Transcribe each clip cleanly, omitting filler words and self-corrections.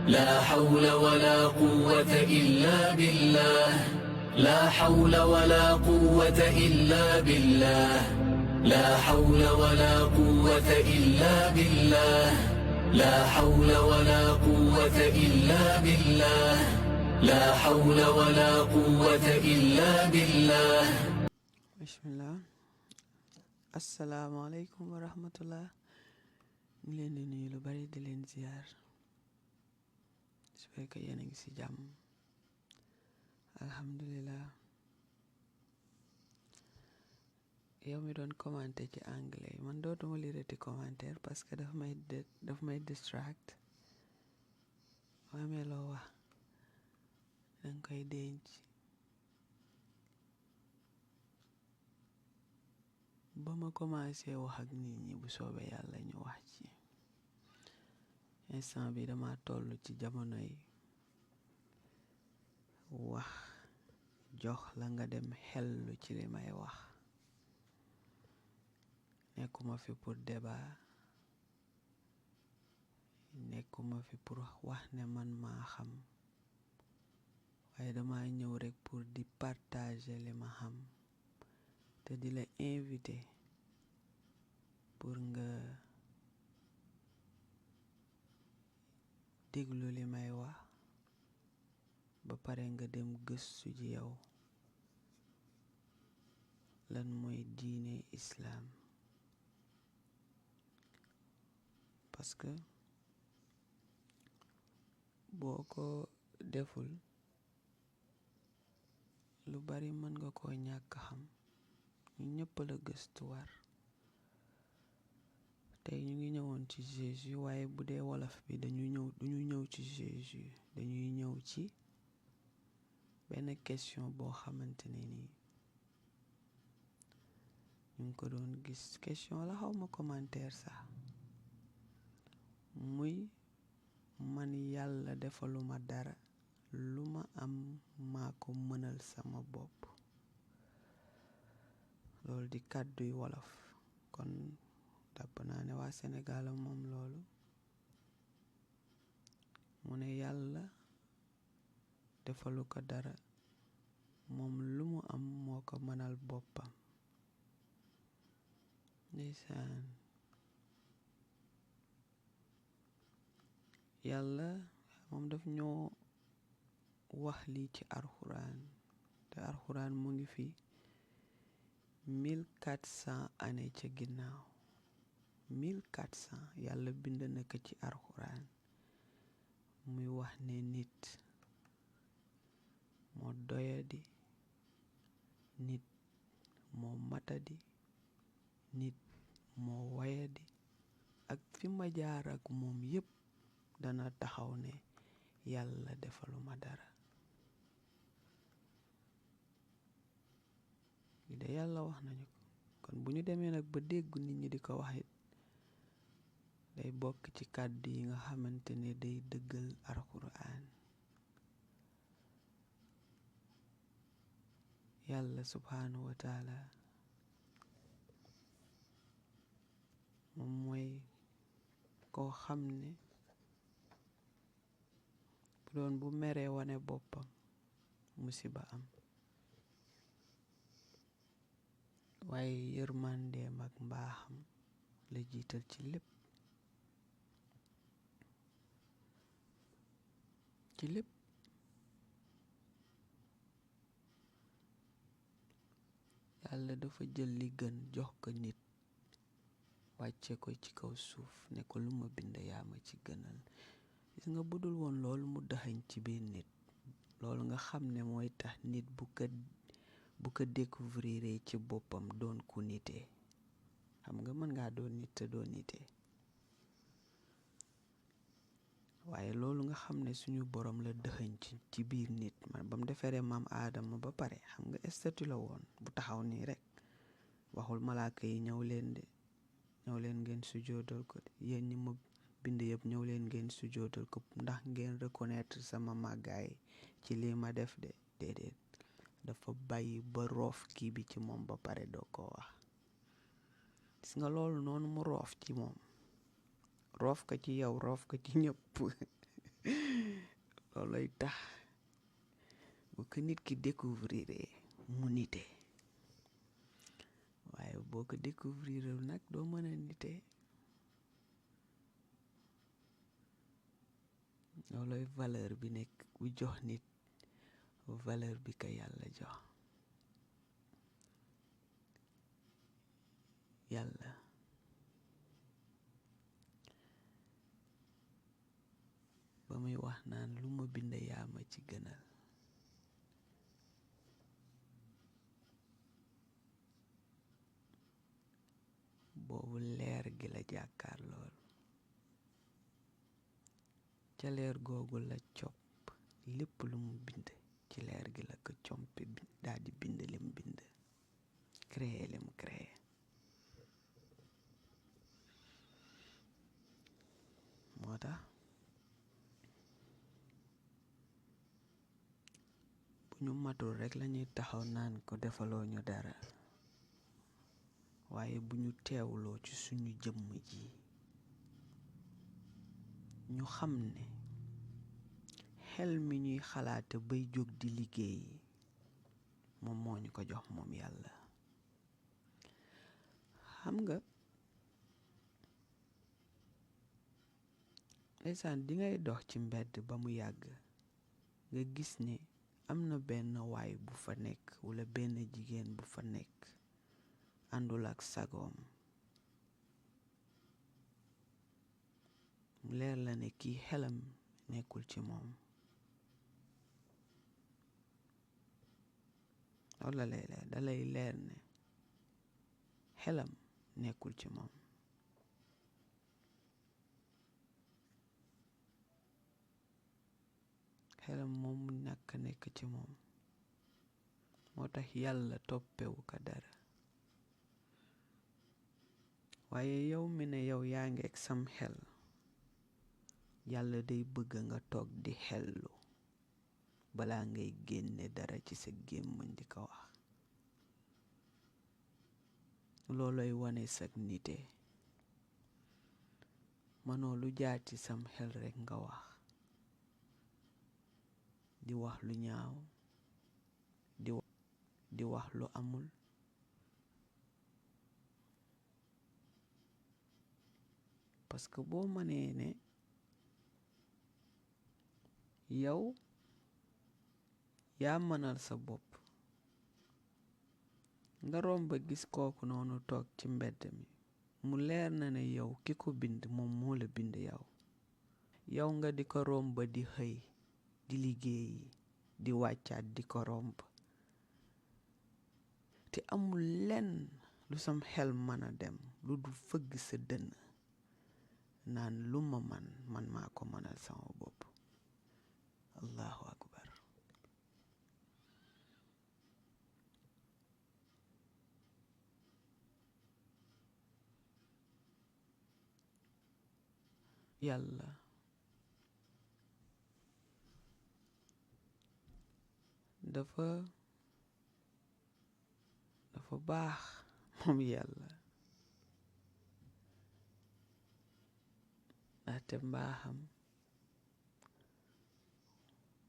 لا حول ولا قوة إلا بالله لا حول ولا قوة إلا بالله لا حول ولا قوة إلا بالله لا حول ولا قوة إلا بالله لا حول ولا قوة إلا بالله. bismillah. asalaamaaleykum wa rahmatullah. ñu leen di nuyu lu bari di leen ziar. su fekkee yéen a ngi ci jàmm alhamdulillah. yow mi doon commenter ci anglais man dootuma lirati commentaire parce que daf may distract. boo amee loo wax danga koy denc ba ma commencé wax ak nit ñi bu soobee yàlla ñu wax ci. instant bi dama toll ci jamono yi wax jox la nga dem xellu ci li may wax. nekkuma fi pour débat, nekkuma fi pour wax ne man maa xam, waaye dama ñëw rekk pour di partager li ma xam te di la inviter pour nga déglu li may wax ba pare nga dem gëstu ji yow lan mooy diine islam. parce que boo ko deful lu bari mën nga koo ñàkk xam. ñu ñëpp la gëstu war. tey ñu ngi ñëwoon ci Jésus, waaye bu dee wolof bi duñu ñëw ci Jésus, dañuy ñëw ci benn question boo xamante ne nii ñu ngi ko doon gis. question la xaw ma commentaire sax. muy man yàlla defaluma dara, lu ma am maa ko mënal sama bopp. loolu di kàdduy wolof. kon jàpp naa ne waa Sénégal moom loolu. mu ne yàlla defalu ko dara, moom lu mu am moo ko mënal boppam. ndeysaan. yàlla moom daf ñoo wax lii ci alxuraan, te alxuraan mu ngi fi 1400 années ca ginnaaw. 1400 yàlla bind na ko ci alxuraan. muy wax ne nit moo doyadi, nit moo matadi, nit moo wayadi, ak fi ma jaar ak moom yépp dana taxaw ne yàlla defaluma dara. li de yàlla wax nañu ko. kon bu ñu demee nag ba dégg nit ñi di ko wax it day bokk ci kàddu yi nga xamante ne day dëggal alxuraan. yàlla subhanahu wa taala moom mooy koo xam ne bu doon bu meree wane boppam musiba am, waaye yërmandeem ak mbaaxam la jiital ci lépp. ci lépp. yàlla dafa jël li gën jox ko nit, wàcce ko ci kaw suuf ne ko lu ma bind yaa ma ci gënal. gis nga budul woon loolu mu daxañ ci biir nit, loolu nga xam ne mooy tax nit bu ko découvrir ci boppam doon ku nitee. xam nga mën ngaa doon nit te doon nitee, waaye loolu nga xam ne suñu borom la dëxëñ ci biir nit. man ba mu defaree maam aadama ba pare, xam nga statut la woon bu taxaw nii rek. waxul malaaka yi ñëw leen de, ñëw leen ngeen sujjóotal ko de, yéen ñi ma bind yëpp ñëw leen ngeen sujjóotal ko ndax ngeen reconnaître sama màggaay ci lii ma def de. déedéet, dafa bàyyi ba roof kii bi ci moom ba pare doo ko wax. gis nga loolu noonu mu roof ci moom, roof ko ci yow, roof ko ci ñëpp looloy tax bu ko nit ki découvrir mu nite, waaye boo ko découvrirul nag doo mën a nite. looloy valeur bi nekk bu jox nit valeur bi ko yàlla jox. yàlla ba muy wax naan lu ma bind yaa ma ci gënal, boobu leer gi la jàkkaar lool, ca leer googu la copp lépp lu mu bind, ci leer gi la ko compe daal di bind lim bind, créé lim créé. moo tax bu ñu matul rekk lañuy taxaw naan ko defaloo ñu dara, waaye bu ñu teewloo ci suñu jëmm ji ñu xam ne xel mi ñuy xalaate bay jóg di liggéey moom moo ñu ko jox moom yàlla. xam nga ndeysaan di ngay dox ci mbedd ba mu yàgg nga gis ne am na benn waay bu fa nekk walla benn jigéen bu fa nekk àndul ak sagoom, mu leer la ne kii xelam nekkul ci moom. loolu la lay leer, da lay leer ne xelam nekkul ci moom. xelam moom mu ñàkk nekk ci moom, moo tax yàlla toppewu ko dara. waaye yow mi ne yow yaa ngi ak sam xel, yàlla day bëgg nga toog di xellu balaa ngay génne dara ci sa gémmiñ di ko wax. looloy wane sag nite, mënoo lu jaar ci sam xel rekk nga wax, di wax lu ñaaw, di wax lu amul. parce que boo mënee ne yow yaa mënal sa bopp, nga romb gis kooku noonu toog ci mbedd mi, mu leer na ne yow ki ko bind moom moo la bind yow nga di ko romb di xëy di liggéey di wàccaat di ko romb, te amul lenn lu sam xel mën a dem lu du fëgg sa dënn naan lu ma man maa ko mënal sama bopp. allahu akbar. yàlla dafa baax moom yàlla, ndaxte mbaaxam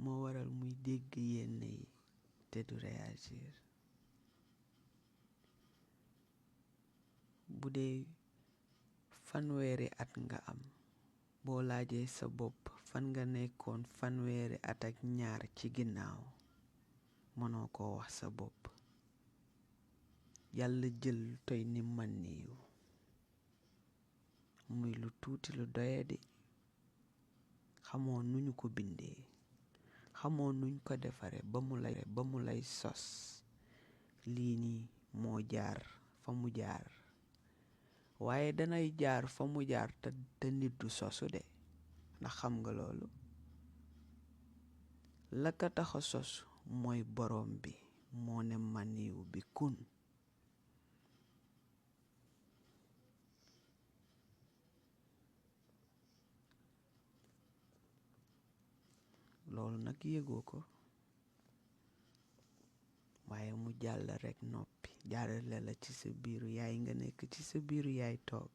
moo waral muy dégg yenn yi te du réagir. bu dee fanweeri at nga am, boo laajee sa bopp fan nga nekkoon fanweeri at ak ñaar ci ginnaaw, mënoo koo wax sa bopp. yàlla jël lu toy ni man niiw, muy lu tuuti lu doyadi, xamoo nuñu ko bindee, xamoo nuñ ko defare ba mu lay sos. lii nii moo jaar fa mu jaar, waaye danay jaar fa mu jaar te nit du sosu de, ndax xam nga loolu. la ka tax a sosu mooy borom bi moo ne maniw bi kun. loolu nag yëgoo ko, waaye mu jàll rekk noppi, jaarale la ci sa biiru yaay, nga nekk ci sa biiru yaay toog,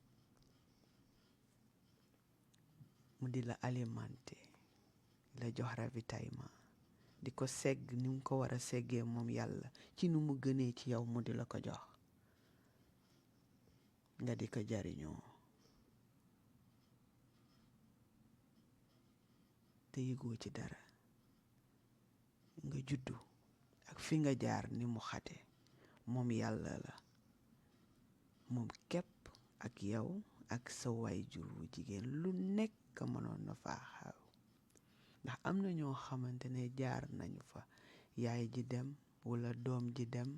mu di la alimenté jox ravitaillement di ko segg ni mu ko war a seggee moom yàlla ci nu mu gënee ci yow mu di la ko jox nga di ko jariñoo te yëgoo ci dara nga juddu ak fi nga jaar ni mu xate moom yàlla la moom képp ak yow ak sa waajur wu jigéen lu nekk mënoon na faa xaw ndax am na ñoo xamante ne jaar nañu fa yaay ji dem wala doom ji dem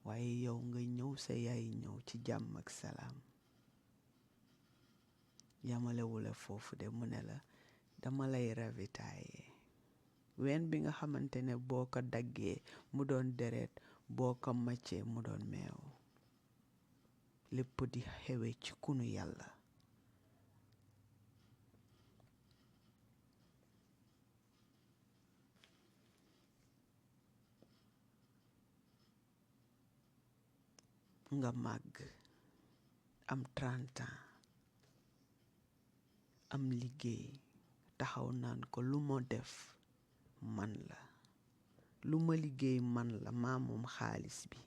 waaye yow nga ñëw sa yaay ñëw ci jàmm ak salaam yamalewula foofu de mu ne la dama lay ravitailler ween bi nga xamante ne boo ko daggee mu doon deret boo ko maccee mu doon meew lépp di xewe ci kunu yàlla nga màgg am 30 ans am liggéey taxaw naan ko lu ma def man la lu ma liggéey man la maa moom xaalis bi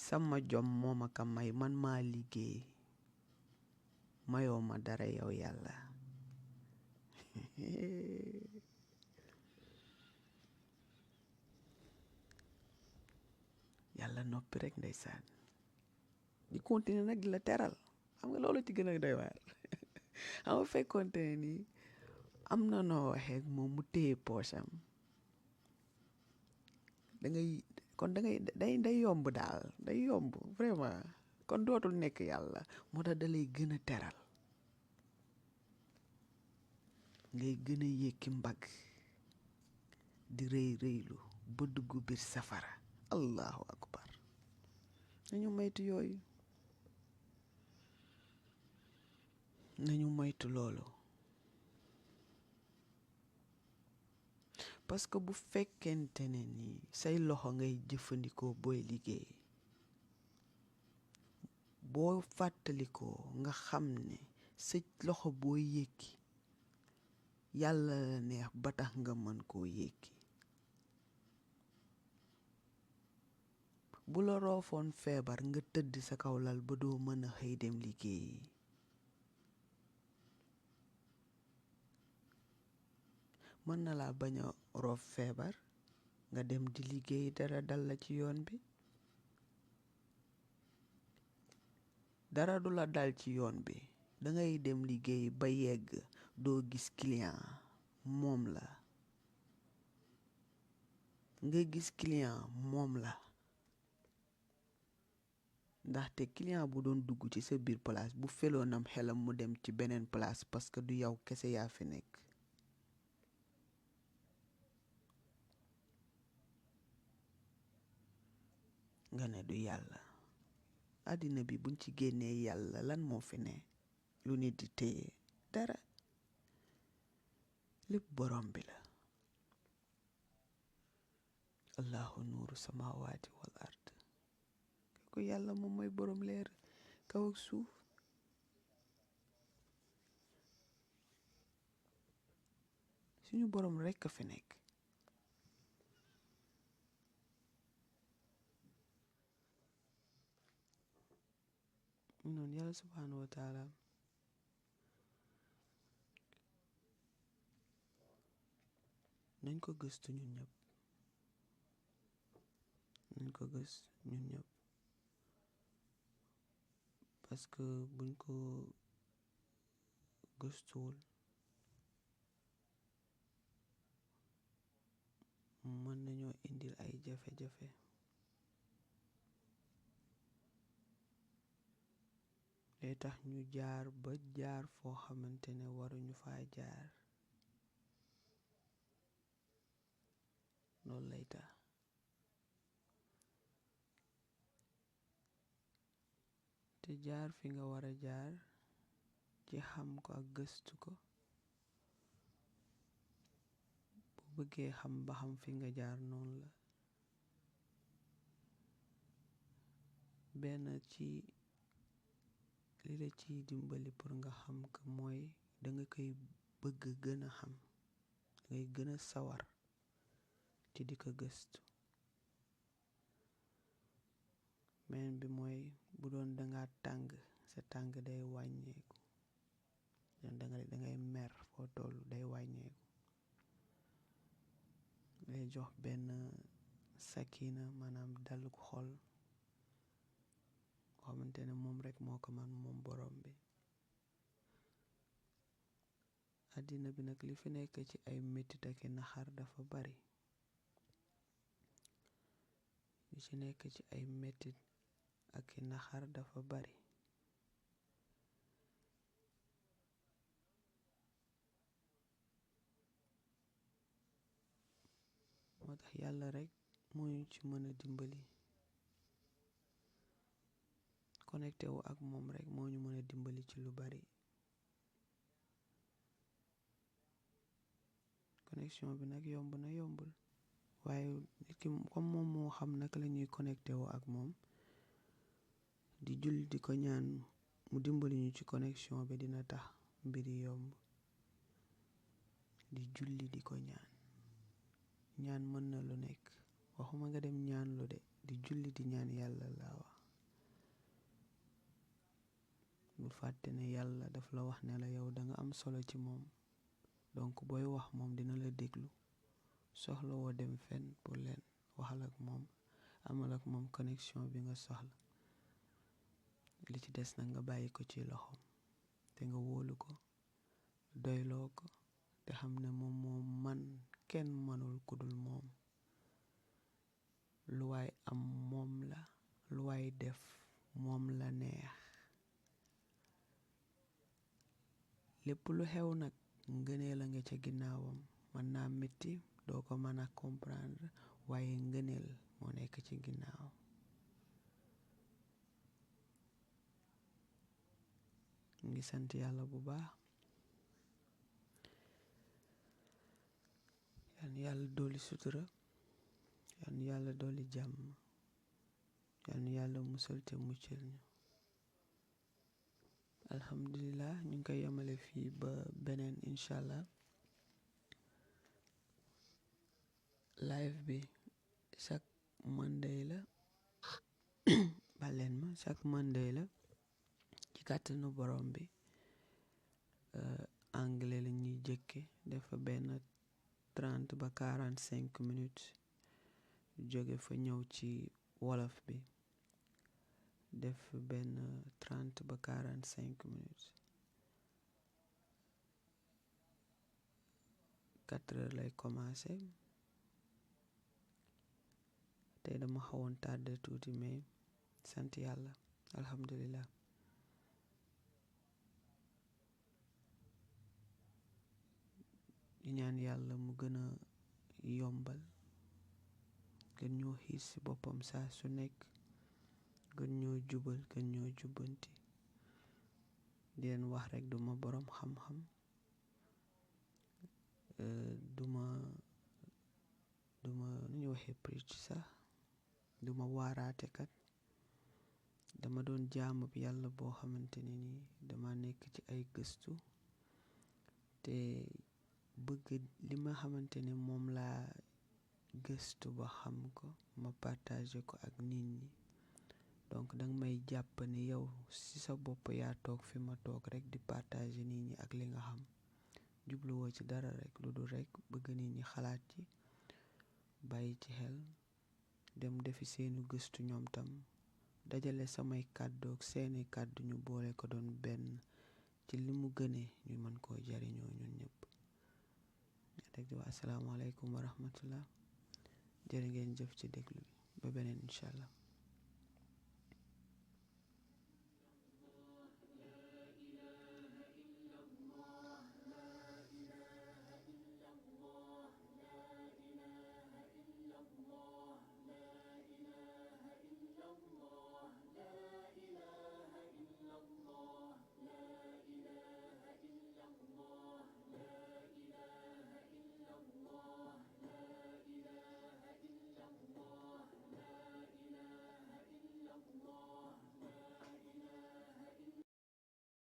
sama jom moo ma ko may man maa liggéey mayoo ma dara yow yàlla yàlla noppi rek ndeysaan di continuer nag di la teral xam nga loolu ci gën a doy waar xam nga fekkoonte ne nii am na noo waxee moom mu téye poosam day yomb daal day yomb vraiment kon dootul nekk yàlla moo tax da lay gën a teral ngay gën a yékki mbagg di rëylu ba dugg biir safara allahu akbar nañu moytu yooyu nañu moytu loolu parce que bu fekkente ne ni say loxo ngay jëfandikoo booy liggéey boo fàttalikoo nga xam ne sa loxo booy yékki yàlla la neex ba tax nga mën koo yékki bu la roofoon feebar nga tëdd sa kaw lal ba doo mën a xëy dem liggéeyi mën na laa bañ a roof feebar nga dem di liggéey dara dal la ci yoon bi dara du la dal ci yoon bi dangay dem liggéey ba yegg doo gis client moom la nga gis client moom la ndaxte client bu doon dugg ci sa biir place bu feloonam xelam mu dem ci beneen place parce que du yow kese yaa fi nekk nga ne du yàlla àddina bi buñ ci génnee yàlla lan moo fi ne lu nit di téye dara lépp borom bi la allahu nuuru samawati wal ard ko yàlla moom mooy borom leer kaw ak suuf suñu borom rekk a fi nekk noonu yàlla subhanahu wa taala nañ ko gëstu ñun ñëpp parce que buñ ko gëstuwul mën nañoo indil ay jafe-jafe day tax ñu jaar foo xamante ne waruñu faa jaar loolu lay tax te jaar fi nga war a jaar ci xam ko ak gëstu ko bu bëggee xam ba xam fi nga jaar noonu la benn ci li la ciy dimbali pour nga xam ko mooy danga koy bëgg gën a xam, dangay gën a sawar ci di ko gëstu. beneen bi mooy bu doon danga tàng, sa tàng day wàññeeku. dangay mer foo toll day wàññeeku. day jox benn sakina, maanaam daluk xol xamante ne moom rek moo ko man, moom borom bi. àddina bi nag li fi nekk ci ay mettit ak naxar dafa bari. li ci nekk ci ay mettit ak naxar dafa bari. moo tax yàlla rek moo ñu ci mën a dimbali. connecté wu ak moom rek moo ñu mën a dimbali ci lu bari. connexion bi nag yomb na yombul, waaye nit ki comme moom moo xam naka la ñuy connecté wu ak moom, di julli di ko ñaan mu dimbali ñu ci connexion bi, dina tax mbiri yomb. di julli di ko ñaan mën na lu nekk. waxuma nga dem ñaan lu de, di julli di ñaan yàlla laa wax. bul fàtte ne yàlla daf la wax ne la yow danga am solo ci moom, donc booy wax moom dina la déglu. soxla woo dem fenn pour leen waxal ak moom, amal ak moom connexion bi nga soxla. li ci des nag nga bàyyi ko ci loxoom, te nga wóolu ko, doyloo ko, te xam ne moom man kenn mënul kudul moom. lu waay am moom la, lu waay def moom la neex. lépp lu xew nag ngëneel la nga ca ginnaawam. mën naa metti, doo ko mën a comprendre, waaye ngëneel moo nekk ci ginnaaw. ngi sant yàlla bu baax. yal na yàlla dolli sutura, yal na yàlla dolli jàmm, yal na yàlla musal te muccal ñu. alhamdulilah, ñu ngi koy yemale fii ba beneen incha allah. live bi chaque Monday la baleen ma chaque Monday la ci kàttanu borom bi. anglais la ñuy jëkke dafa benn 30 ba 45 minutes, jóge fa ñëw ci wolof bi def benn 30 ba 45 minutes. 4 heures lay commencé. tey dama xawoon tardé tuuti, mais sant yàlla, alhamdulilah. di ñaan yàlla mu gën a yombal, gën ñoo xiis ci boppam saa su nekk, gën ñoo jubal, gën ñoo jubbanti. di leen wax rek duma boroom xam-xam, duma nu ñu waxee preach sax, duma waaraatekat. dama doon jaamu bi yàlla boo xamante ne ni dama nekk ci ay gëstu, te bëgg li ma xamante ne moom laa gëstu ba xam ko, ma partagé ko ak nit ñi. donc danga may jàpp ni yow ci sa bopp yaa toog fi ma toog rek di partagé nit ñi ak li nga xam. jubluwoo ci dara rek lu dul rek bëgg nit ñi xalaat ci, bàyyi ci xel, dem defi seeni gëstu ñoom tam, dajale samay kàddu ak seeni kàddu ñu boole ko doon benn ci li mu gënee ñu mën koo jariñoo ñun ñëpp. rek di wax asalaamaaleykum wa rahmatullah. jërë ngeen jëf ci déglu bi, ba beneen incha allah.